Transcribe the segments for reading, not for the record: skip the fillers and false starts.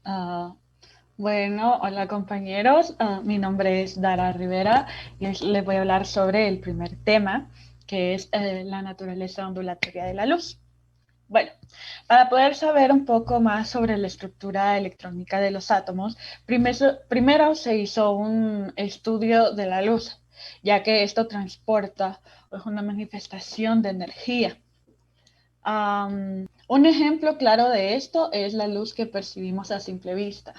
Ah, bueno, hola compañeros. Mi nombre es Dara Rivera y les voy a hablar sobre el primer tema, que es la naturaleza ondulatoria de la luz. Bueno, para poder saber un poco más sobre la estructura electrónica de los átomos, primero se hizo un estudio de la luz, ya que esto transporta, es una manifestación de energía. Un ejemplo claro de esto es la luz que percibimos a simple vista,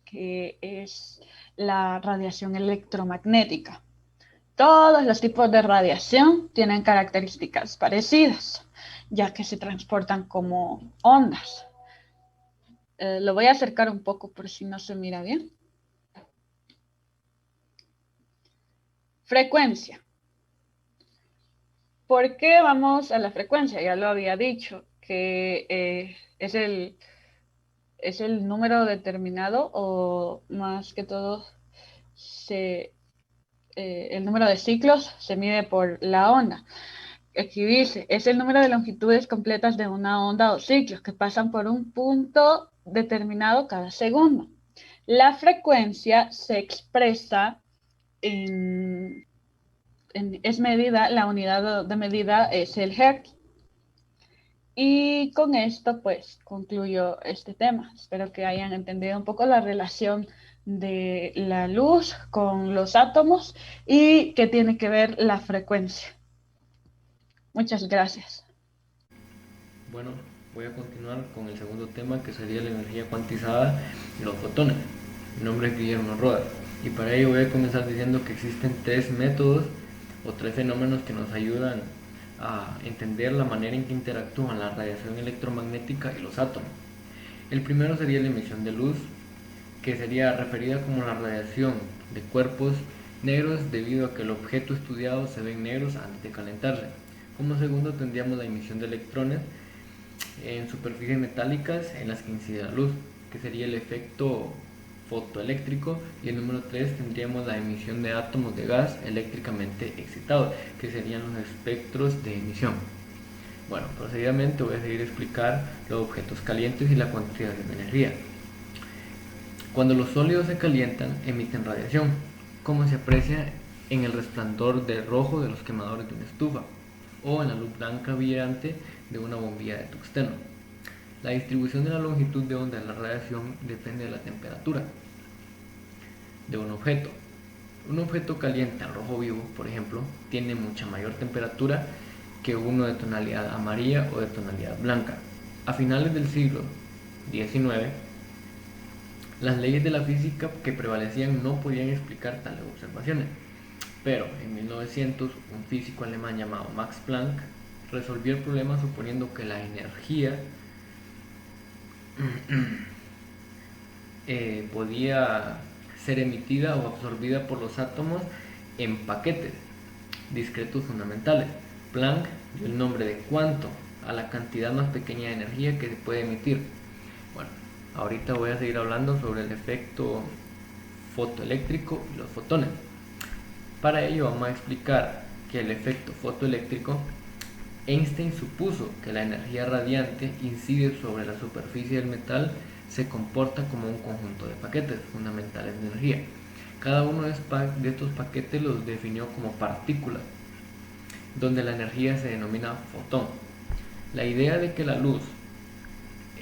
que es la radiación electromagnética. Todos los tipos de radiación tienen características parecidas, ya que se transportan como ondas. Lo voy a acercar un poco por si no se mira bien. Frecuencia. ¿Por qué vamos a la frecuencia? Ya lo había dicho, que es el número determinado o más que todo se, el número de ciclos se mide por la onda. Aquí dice, es el número de longitudes completas de una onda o ciclos que pasan por un punto determinado cada segundo. La frecuencia se expresa en, es medida, la unidad de medida es el hertz. Y con esto, pues, concluyo este tema. Espero que hayan entendido un poco la relación de la luz con los átomos y qué tiene que ver la frecuencia. Muchas gracias. Bueno, voy a continuar con el segundo tema que sería la energía cuantizada y los fotones. Mi nombre es Guillermo Rodas y para ello voy a comenzar diciendo que existen tres métodos o tres fenómenos que nos ayudan a entender la manera en que interactúan la radiación electromagnética y los átomos. El primero sería la emisión de luz, que sería referida como la radiación de cuerpos negros debido a que el objeto estudiado se ve negros antes de calentarse. Como segundo tendríamos la emisión de electrones en superficies metálicas en las que incide la luz, que sería el efecto fotoeléctrico, y el número 3 tendríamos la emisión de átomos de gas eléctricamente excitados, que serían los espectros de emisión. Bueno, procedidamente voy a seguir a explicar los objetos calientes y la cuantización de energía. Cuando los sólidos se calientan, emiten radiación, como se aprecia en el resplandor de rojo de los quemadores de una estufa o en la luz blanca brillante de una bombilla de tungsteno. La distribución de la longitud de onda de la radiación depende de la temperatura de un objeto. Un objeto caliente al rojo vivo, por ejemplo, tiene mucha mayor temperatura que uno de tonalidad amarilla o de tonalidad blanca. A finales del siglo XIX, las leyes de la física que prevalecían no podían explicar tales observaciones, pero en 1900 un físico alemán llamado Max Planck resolvió el problema suponiendo que la energía podía ser emitida o absorbida por los átomos en paquetes discretos fundamentales. Planck dio el nombre de cuanto a la cantidad más pequeña de energía que se puede emitir. Bueno, ahorita voy a seguir hablando sobre el efecto fotoeléctrico y los fotones. Para ello vamos a explicar que el efecto fotoeléctrico, Einstein supuso que la energía radiante incide sobre la superficie del metal, se comporta como un conjunto de paquetes fundamentales de energía. Cada uno de estos paquetes los definió como partículas, donde la energía se denomina fotón. La idea de que la luz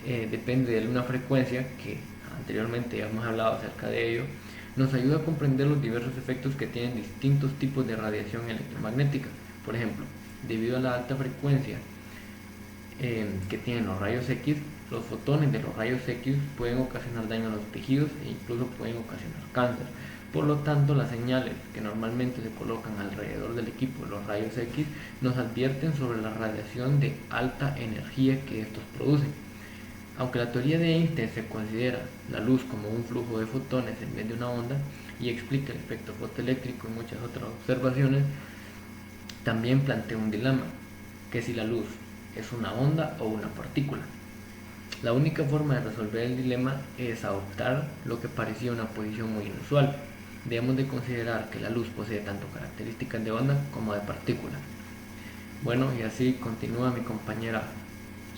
depende de una frecuencia, que anteriormente ya hemos hablado acerca de ello, nos ayuda a comprender los diversos efectos que tienen distintos tipos de radiación electromagnética. Por ejemplo, debido a la alta frecuencia que tienen los rayos X, los fotones de los rayos X pueden ocasionar daño a los tejidos e incluso pueden ocasionar cáncer. Por lo tanto, las señales que normalmente se colocan alrededor del equipo de los rayos X nos advierten sobre la radiación de alta energía que estos producen. Aunque la teoría de Einstein se considera la luz como un flujo de fotones en vez de una onda y explica el efecto fotoeléctrico y muchas otras observaciones, también plantea un dilema, que si la luz es una onda o una partícula. La única forma de resolver el dilema es adoptar lo que parecía una posición muy inusual. Debemos de considerar que la luz posee tanto características de onda como de partícula. Bueno, y así continúa mi compañera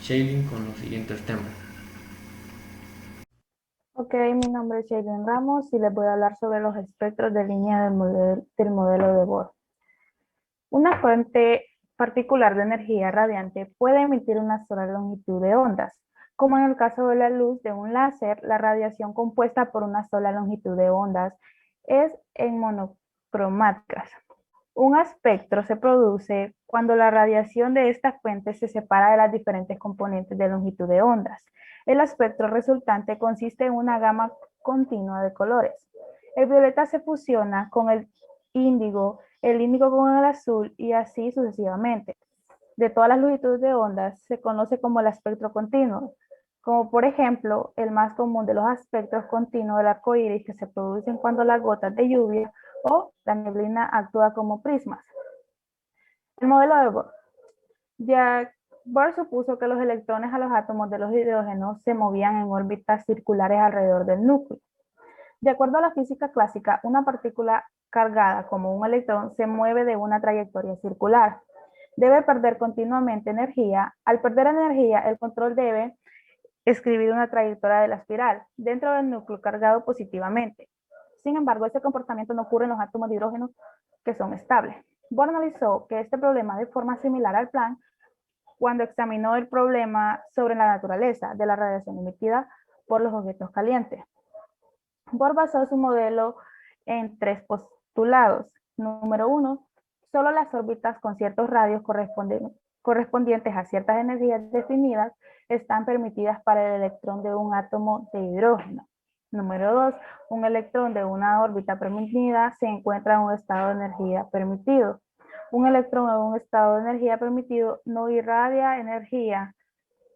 Shailene con los siguientes temas. Ok, mi nombre es Jaden Ramos y les voy a hablar sobre los espectros de línea del modelo de Bohr. Una fuente particular de energía radiante puede emitir una sola longitud de ondas. Como en el caso de la luz de un láser, la radiación compuesta por una sola longitud de ondas es en monocromáticas. Un espectro se produce cuando la radiación de esta fuente se separa de las diferentes componentes de longitud de ondas. El espectro resultante consiste en una gama continua de colores. El violeta se fusiona con el índigo con el azul y así sucesivamente. De todas las longitudes de ondas se conoce como el espectro continuo, como por ejemplo el más común de los espectros continuos del arco iris que se producen cuando las gotas de lluvia o la neblina actúa como prismas. El modelo de Bohr. Ya Bohr supuso que los electrones a los átomos de los hidrógenos se movían en órbitas circulares alrededor del núcleo. De acuerdo a la física clásica, una partícula cargada como un electrón se mueve de una trayectoria circular. Debe perder continuamente energía. Al perder energía, el control debe escribir una trayectoria de la espiral dentro del núcleo cargado positivamente. Sin embargo, este comportamiento no ocurre en los átomos de hidrógeno que son estables. Bohr analizó que este problema de forma similar al Planck cuando examinó el problema sobre la naturaleza de la radiación emitida por los objetos calientes. Bohr basó su modelo en tres postulados. Número 1, solo las órbitas con ciertos radios correspondientes a ciertas energías definidas están permitidas para el electrón de un átomo de hidrógeno. Número 2, un electrón de una órbita permitida se encuentra en un estado de energía permitido. Un electrón en un estado de energía permitido no irradia energía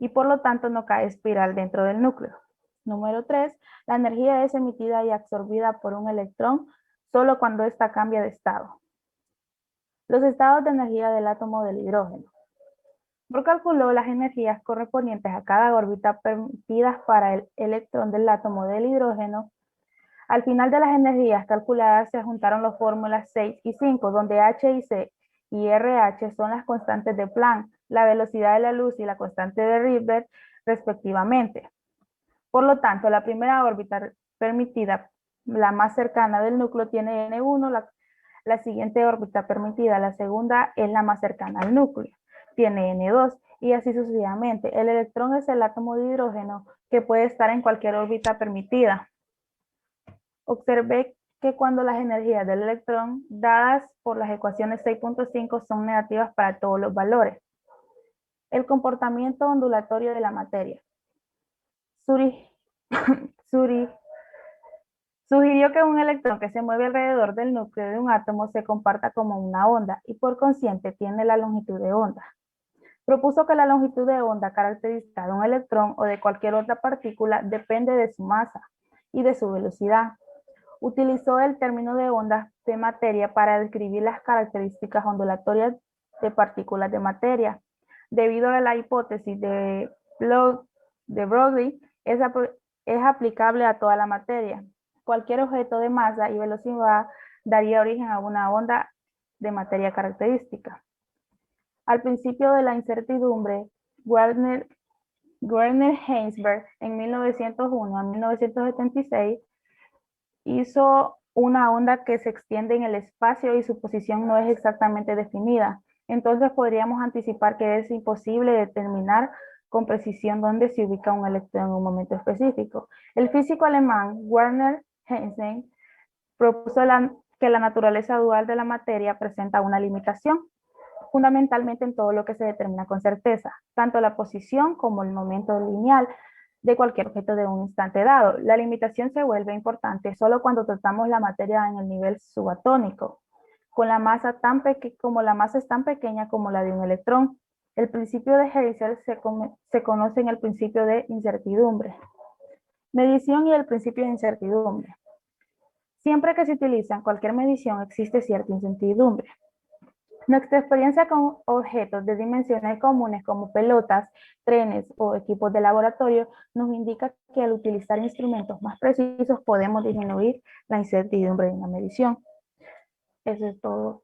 y por lo tanto no cae espiral dentro del núcleo. Número 3, la energía es emitida y absorbida por un electrón solo cuando ésta cambia de estado. Los estados de energía del átomo del hidrógeno. Bohr calculó las energías correspondientes a cada órbita permitidas para el electrón del átomo del hidrógeno. Al final de las energías calculadas se juntaron las fórmulas 6 y 5, donde H y C y RH son las constantes de Planck, la velocidad de la luz y la constante de Rydberg, respectivamente. Por lo tanto, la primera órbita permitida, la más cercana del núcleo, tiene N1, la siguiente órbita permitida, la segunda, es la más cercana al núcleo, tiene N2, y así sucesivamente. El electrón es el átomo de hidrógeno que puede estar en cualquier órbita permitida. Observé que cuando las energías del electrón dadas por las ecuaciones 6.5 son negativas para todos los valores. El comportamiento ondulatorio de la materia. Sugirió que un electrón que se mueve alrededor del núcleo de un átomo se comporta como una onda y por consiguiente tiene la longitud de onda. Propuso que la longitud de onda característica de un electrón o de cualquier otra partícula depende de su masa y de su velocidad. Utilizó el término de ondas de materia para describir las características ondulatorias de partículas de materia. Debido a la hipótesis de Broglie, es aplicable a toda la materia. Cualquier objeto de masa y velocidad daría origen a una onda de materia característica. Al principio de la incertidumbre, Werner Heisenberg en 1901 a 1976 hizo una onda que se extiende en el espacio y su posición no es exactamente definida. Entonces podríamos anticipar que es imposible determinar con precisión dónde se ubica un electrón en un momento específico. El físico alemán Werner Heisenberg propuso que la naturaleza dual de la materia presenta una limitación, fundamentalmente en todo lo que se determina con certeza, tanto la posición como el momento lineal de cualquier objeto de un instante dado. La limitación se vuelve importante solo cuando tratamos la materia en el nivel subatónico, con la masa como la masa es tan pequeña como la de un electrón. El principio de Heisenberg se conoce en el principio de incertidumbre. Medición y el principio de incertidumbre. Siempre que se utiliza cualquier medición existe cierta incertidumbre. Nuestra experiencia con objetos de dimensiones comunes como pelotas, trenes o equipos de laboratorio nos indica que al utilizar instrumentos más precisos podemos disminuir la incertidumbre de una medición. Eso es todo.